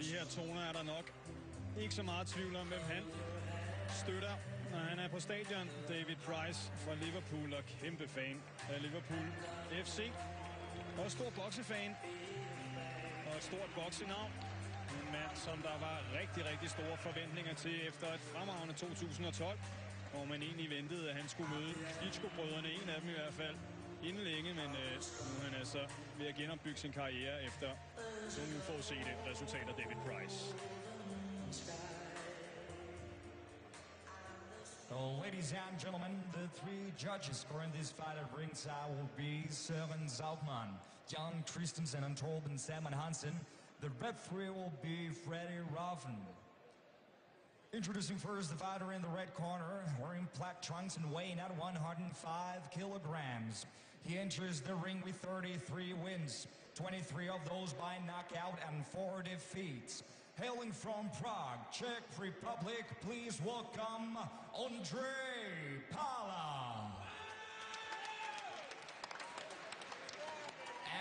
De her toner er der nok ikke så meget tvivl om, hvem han støtter, når han er på stadion. David Price fra Liverpool og kæmpe fan af Liverpool FC. Og stor boksefan. Og et stort boksenavn. En mand, som der var rigtig store forventninger til efter et fremragende 2012. Hvor man egentlig ventede, at han skulle møde Klitschko-brødrene, en af dem i hvert fald, inden længe, men nu er han altså ved at genopbygge sin karriere efter sådan uforudsete resultater. David Price. Well, ladies and gentlemen, the three judges scoring this fight at ringside will be Søren Zaugmann, Jan Christensen, and Torben Salmon Hansen. The referee will be Freddie Ruffin. Introducing first the fighter in the red corner, wearing black trunks and weighing at 105 kilograms. He enters the ring with 33 wins, 23 of those by knockout and 4 defeats. Hailing from Prague, Czech Republic, please welcome Ondrej Pala.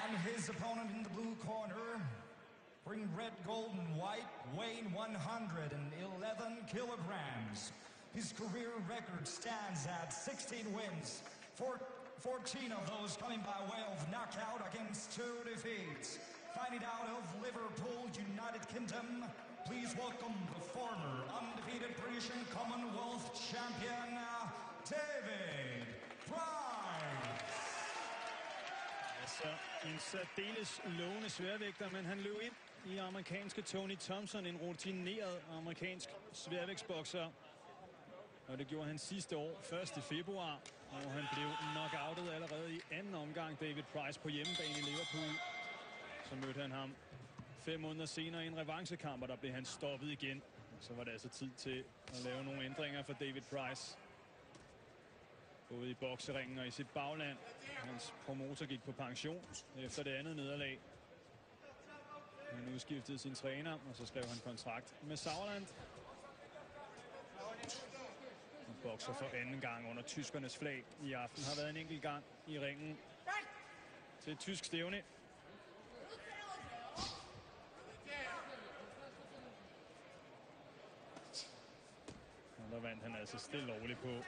And his opponent in the blue corner, wearing red, gold, and white, weighing 111 kilograms. His career record stands at 16 wins, 14 of those coming by way of knockout against 2 defeats. Fighting out of Liverpool, United Kingdom, please welcome the former undefeated British and Commonwealth champion, David Price. Altså en særdeles lovende sværvægter, men han løb ind i amerikanske Tony Thompson, en rutineret amerikansk sværvægtsbokser. Og det gjorde han sidste år, 1. februar, og han blev knockoutet allerede i anden omgang. David Price på hjemmebane i Liverpool. Så mødte han ham 5 måneder senere i en revanchekamp, og der blev han stoppet igen. Så var det altså tid til at lave nogle ændringer for David Price. Både i bokseringen og i sit bagland. Hans promotor gik på pension efter det andet nederlag. Han udskiftede sin træner, og så skrev han kontrakt med Sauerland. Han bokser for anden gang under tyskernes flag i aften. Har været en enkelt gang i ringen til et tysk stævne. Og der vandt han altså stille og roligt på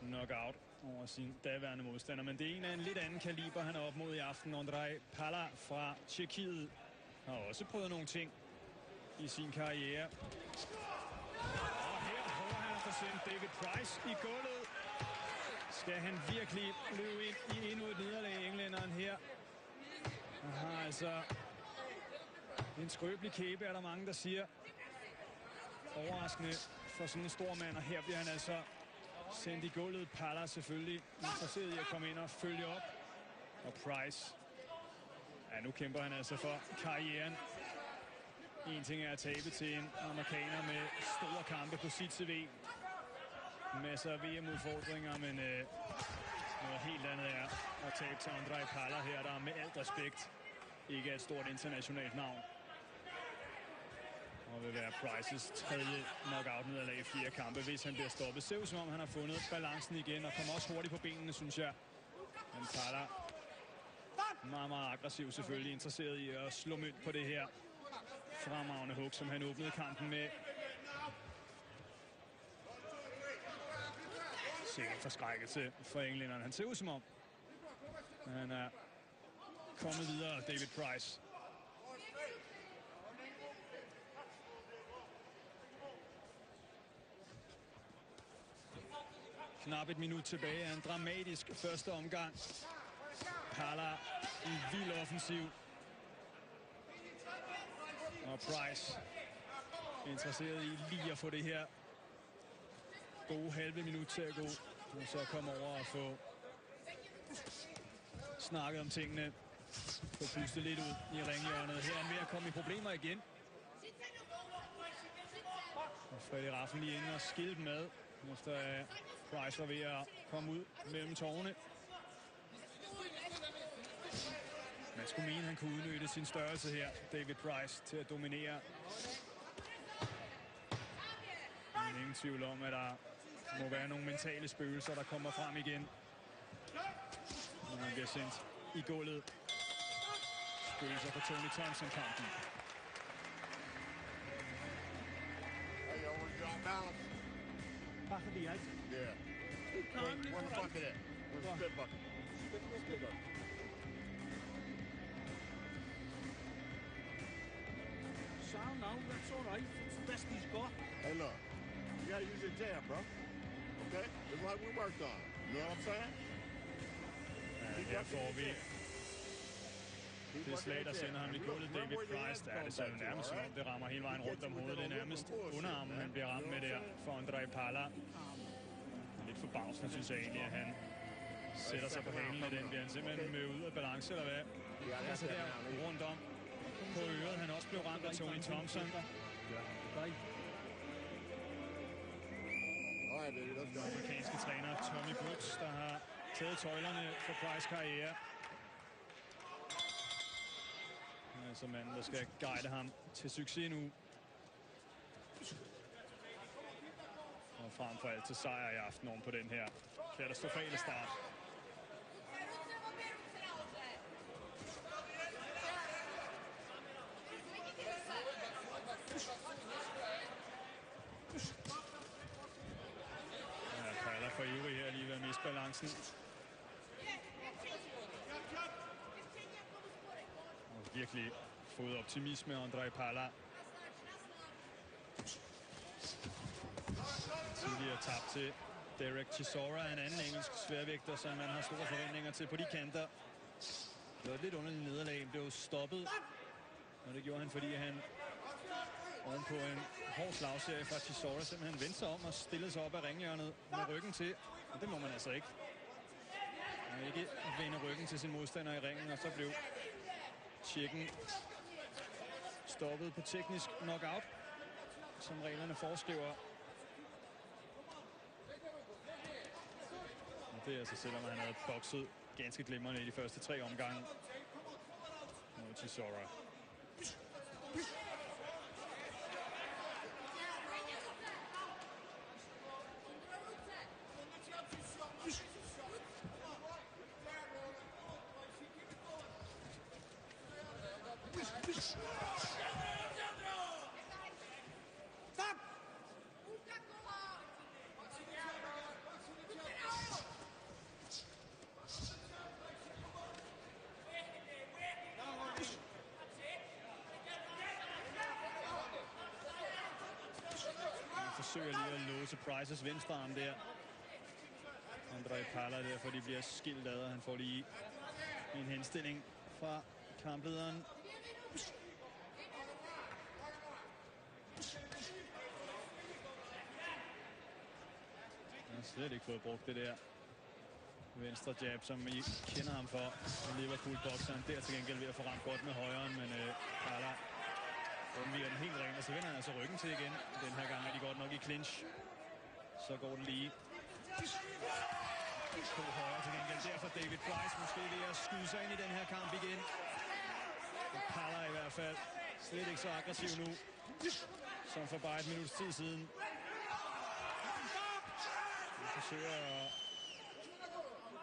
knockout over sin daværende modstander. Men det er en af en lidt anden kaliber, han er op mod i aften. Ondrej Pala fra Tjekkiet har også prøvet nogle ting i sin karriere. Og her prøver han at få sendt David Price i gulvet. Skal han virkelig løbe ind i endnu et nederlag, englænderen her? Han har altså en skrøbelig kæbe, er der mange, der siger. Overraskende for sådan en stor mand, og her bliver han altså sendt i gulvet. Pala selvfølgelig interesseret i at komme ind og følge op. Og Price, ja, nu kæmper han altså for karrieren. En ting er at tabe til en amerikaner med store kampe på sit CV. Masser af VM-udfordringer, men noget helt andet er at tabe til Ondrej Pala her, der med alt respekt ikke er et stort internationalt navn. Og vil være Prices tredje knockout-nederlag i 4 kampe, hvis han bliver stoppet. Ser ud som om han har fundet balancen igen og kommer også hurtigt på benene, synes jeg. Men Pala meget aggressiv, selvfølgelig interesseret i at slå mønt på det her fremragende hook, som han åbnede kampen med. Sikkert forskrækkelse for englænderen. Han ser ud som om han er kommet videre, David Price. Knap et minut tilbage af en dramatisk første omgang. Pala i vild offensiv. Og Price interesseret i lige at få det her gode halve minut til at gå. Og så komme over og få snakket om tingene. Få pustet lidt ud i ringhjørnet. Her er han ved at komme i problemer igen. Og Freddie Ruffin lige inde og skilte med, efter at Price var ved at komme ud mellem tårne. Man skulle mene, at han kunne udnytte sin størrelse her, David Price, til at dominere. Men ingen tvivl om, at der må være nogle mentale spøgelser, der kommer frem igen. Når han bliver sendt i gulvet. Spøgelser på Tony Thompson-kampen. balance. Bakker de ikke? Yeah. One bucket it. One spit bucket. Spit bucket. So no, that's all right. It's the best he's got. Hey, look. You gotta use your jab, bro. Okay? It's like we worked on. You know what I'm saying? Her får vi det slag, der sender ham i gulvet. David Price, der er det så nærmest som om det rammer hele vejen rundt om hovedet. Det er nærmest underarmen, han bliver ramt med der for Andre Pala. Lidt forbavsende, synes jeg egentlig, at han sætter sig på halen med den. Bliver han simpelthen med ud af balance, eller hvad? Altså der rundt om på øret. Han også blev ramt af Tony Thompson. Amerikanske træner Tommy Brooks, der har taget tøjlerne for Price karriere. Altså manden, der skal guide ham til succes nu. Og frem for alt til sejr i aften oven på den her katastrofale start. Ja, Pala for ivrig her lige ved at miste balancen. Og virkelig fået optimisme af Andre Pala. Tidligere tabt til Derek Chisora, en anden engelsk sværvægter, som man har store forventninger til på de kanter. Det var et lidt underligt nederlag, blev stoppet. Og det gjorde han, fordi han ovenpå en hård slagserie fra Chisora simpelthen vendte sig om og stillede sig op af ringhjørnet med ryggen til. Og det må man altså ikke. Man ikke vende ryggen til sin modstander i ringen, og så blev tjekken stoppet på teknisk knockout, som reglerne foreskriver. Og det er altså selvom han havde bokset ganske glimrende i de første 3 omgange mod Chisora. Forsøger lige at låse Prices venstre arm der. Andre Pala der, for de bliver skilt ad, og han får lige en henstilling fra kamplederen. Han har slet ikke fået brugt det der venstre jab, som I kender ham for. Liverpool-bokseren der til gengæld ved at få ramt godt med højren, men Pala undviger den helt ren, og så vender han altså ryggen til igen. Den her gang er de godt nok i clinch. Så går det lige på højre til gengæld. Derfor David Price måske ved at skyde sig ind i den her kamp igen. Og Pala i hvert fald slet ikke så aggressiv nu, som for bare et minuts tid siden. Han forsøger at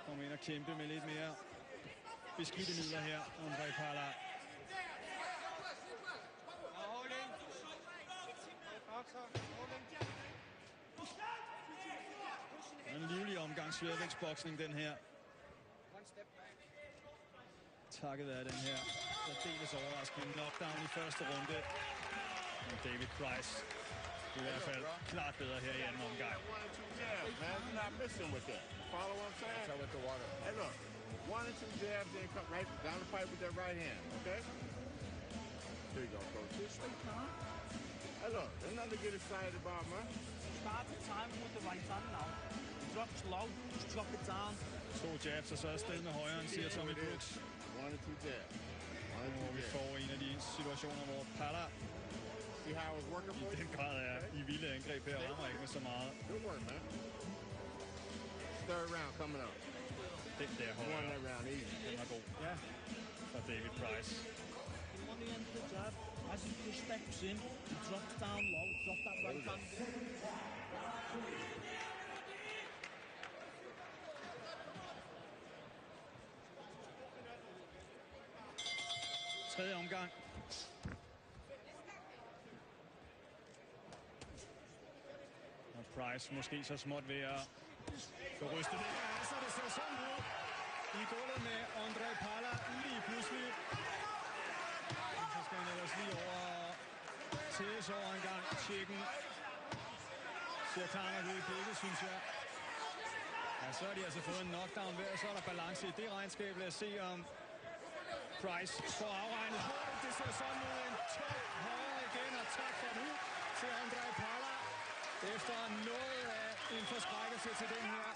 komme ind og kæmpe med lidt mere beskidte midler her, Andre Pala. En livlig omgang sværvægtsboksning, den her. Takket af den her særdeles overraskende knockdown i første runde. Og David Price i hvert fald klart bedre her i anden omgang. Hey, look. 1 and 2 jabs, then come right down the pipe with that right hand, okay? There you go, coach. Just stay calm. Hey, look, there's nothing to get excited about, man. Start the time with the right hand now. Drop slow, just drop it down. 2 jabs og så afsted med højren, siger Tommy Brooks. 1 and 2 jabs. Og vi får en af de situationer, hvor Pala See how I was working for i den grad er i vilde angreb her, rammer ikke med så meget. Good work, man. Third round coming up. Den der Won højre, that round easy. den var god fra David Price. On the end of the jab, as he just steps in, he drops down low, drop that right hand. Tredje omgang. Price måske så småt ved at få rystet det. Ja, så det ser sådan ud i gulvet med Ondrej Pala lige pludselig. Så skal han ellers lige over tæs over en gang. Tjekken ser klar nok ud i blikket, synes jeg. Ja, så har de altså fået en knockdown ved, og så er der balance i det regnskab. Lad os se om Price får afregnet hårdt. Det ser sådan ud. En top højre igen, og tak for nu til Ondrej Pala. Efter noget af en forskrækkelse til den her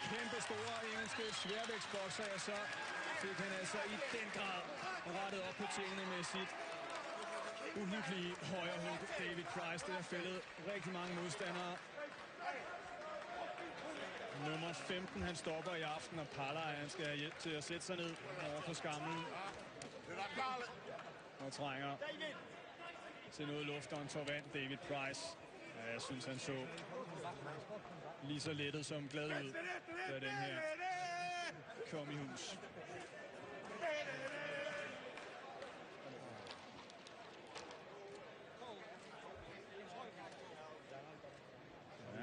kæmpe store engelske sværvægtsbokser, så fik han altså i den grad rettet op på tingene med sit uhyggelige højre hook. David Price, det har fældet rigtig mange modstandere. Nummer 15, han stopper i aften, og Pala, han skal have hjælp til at sætte sig ned over på skamlen. Og trænger til noget luft og en tår vand. David Price, ja, jeg synes, han så lige så lettet som glad ud, da den her kom i hus.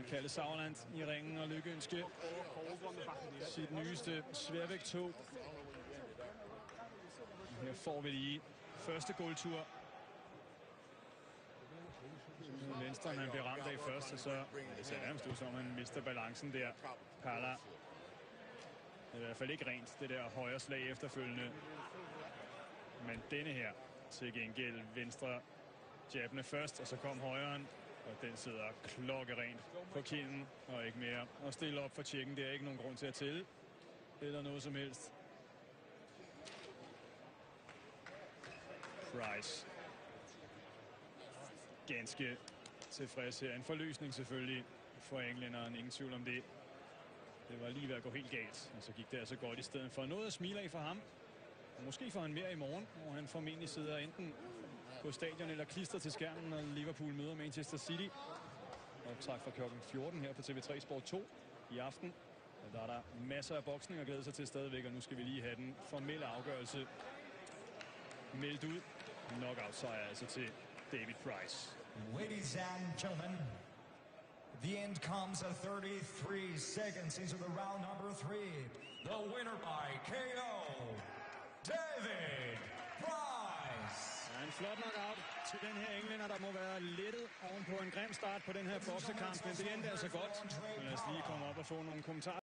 Kalle Sauerland i ringen og lykkeønske sit nyeste sværvægttog. Her får vi lige første guldtur. Venstre, han bliver ramt af først, og så ser det nærmest ud som, han mister balancen der. Pala. Det er i hvert fald ikke rent, det der højre slag efterfølgende. Men denne her til gengæld venstre jabbene først, og så kom højren. Og den sidder klokkerent på kinden, og ikke mere at stille op for tjekken. Det er ikke nogen grund til at tælle, eller noget som helst. Price. Ganske tilfreds her. En forløsning selvfølgelig for englænderen, ingen tvivl om det. Det var lige ved at gå helt galt, og så gik det altså godt i stedet for. Noget at smile af for ham. Og måske får han mere i morgen, hvor han formentlig sidder enten på stadion eller klister til skærmen, når Liverpool møder Manchester City. Optræk fra klokken 14 her på TV3 Sport 2 i aften. Og der er der masser af boksning at glæde sig til stadigvæk, og nu skal vi lige have den formelle afgørelse meldt ud. Knockout-sejr altså til David Price. Ladies and gentlemen, the end comes at 33 seconds into the round number 3. The winner by KO, David Price. Ja, en flot knockout til den her englænder, der må være lettet oven på en grim start på den her boksekamp, men det endte altså godt. Lad os lige komme op og få nogle kommentarer.